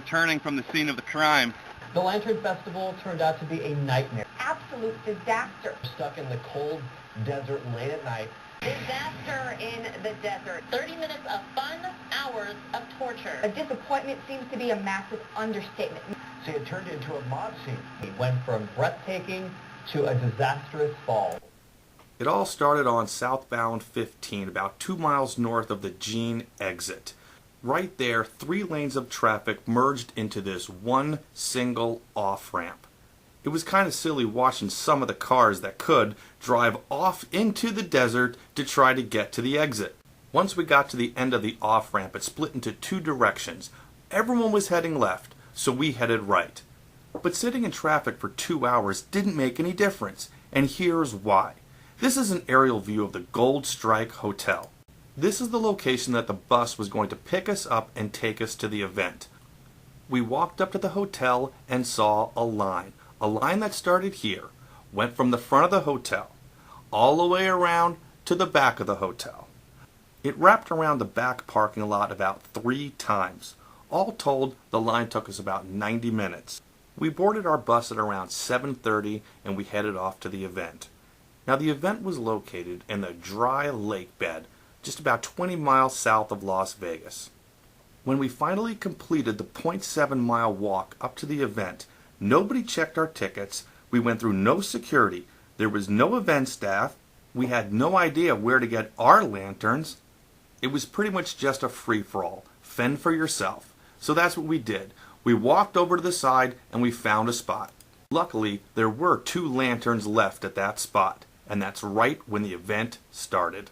returning from the scene of the crime. The Lantern Festival turned out to be a nightmare. Absolute disaster. Stuck in the cold desert late at night. Disaster in the desert. 30 minutes of fun, hours of torture. A disappointment seems to be a massive understatement. See, it turned into a mob scene. It went from breathtaking to a disastrous fall. It all started on southbound 15, about 2 miles north of the Jean exit. Right there, 3 lanes of traffic merged into this one single off-ramp. It was kind of silly watching some of the cars that could drive off into the desert to try to get to the exit. Once we got to the end of the off-ramp, it split into 2 directions. Everyone was heading left, so we headed right. But sitting in traffic for 2 hours didn't make any difference, and here's why. This is an aerial view of the Gold Strike Hotel. This is the location that the bus was going to pick us up and take us to the event. We walked up to the hotel and saw a line that started here, went from the front of the hotel, all the way around to the back of the hotel. It wrapped around the back parking lot about 3 times. All told, the line took us about 90 minutes. We boarded our bus at around 7:30 and we headed off to the event. Now the event was located in the dry lake bed, just about 20 miles south of Las Vegas. When we finally completed the 0.7-mile walk up to the event, nobody checked our tickets, we went through no security, there was no event staff, we had no idea where to get our lanterns. It was pretty much just a free-for-all, fend for yourself. So that's what we did. We walked over to the side and we found a spot. Luckily, there were 2 lanterns left at that spot. And that's right when the event started.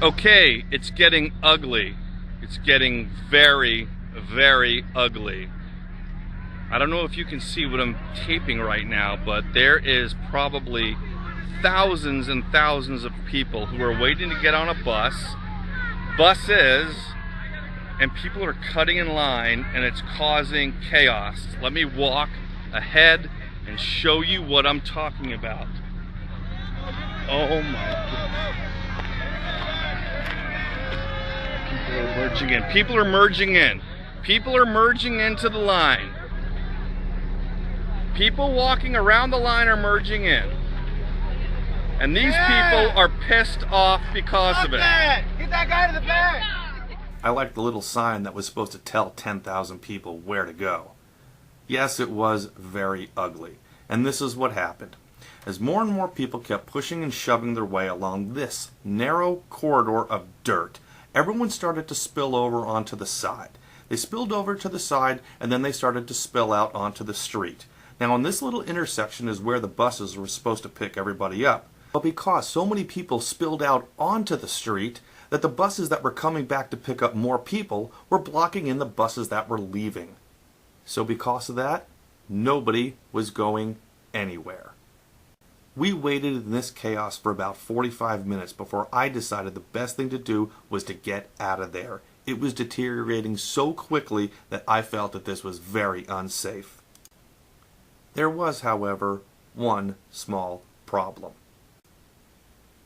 Okay, it's getting ugly. It's getting very, very ugly. I don't know if you can see what I'm taping right now, but there is probably thousands and thousands of people who are waiting to get on a bus. Buses, and people are cutting in line, and it's causing chaos. Let me walk ahead and show you what I'm talking about. Oh my God. People are merging in. People are merging in. People are merging into the line. People walking around the line are merging in. And these people are pissed off because of it. Get that guy to the back! I liked the little sign that was supposed to tell 10,000 people where to go. Yes, it was very ugly. And this is what happened. As more and more people kept pushing and shoving their way along this narrow corridor of dirt, everyone started to spill over onto the side. They spilled over to the side, and then they started to spill out onto the street. Now, in this little intersection is where the buses were supposed to pick everybody up. but because so many people spilled out onto the street that the buses that were coming back to pick up more people were blocking in the buses that were leaving. So because of that, nobody was going anywhere. We waited in this chaos for about 45 minutes before I decided the best thing to do was to get out of there. It was deteriorating so quickly that I felt that this was very unsafe. There was, however, one small problem.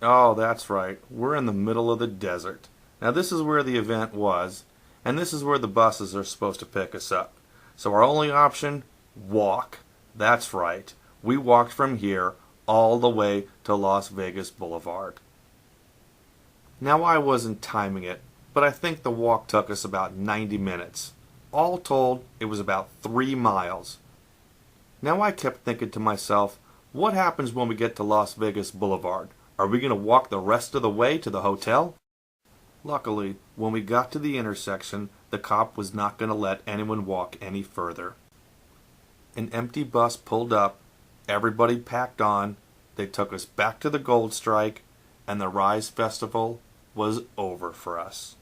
Oh, that's right. We're in the middle of the desert. Now this is where the event was, and this is where the buses are supposed to pick us up. So our only option, walk. That's right. We walked from here all the way to Las Vegas Boulevard. Now I wasn't timing it, but I think the walk took us about 90 minutes. All told, it was about 3 miles. Now I kept thinking to myself, what happens when we get to Las Vegas Boulevard? Are we going to walk the rest of the way to the hotel? Luckily, when we got to the intersection, the cop was not going to let anyone walk any further. An empty bus pulled up, everybody packed on, they took us back to the Gold Strike, and the Rise Festival was over for us.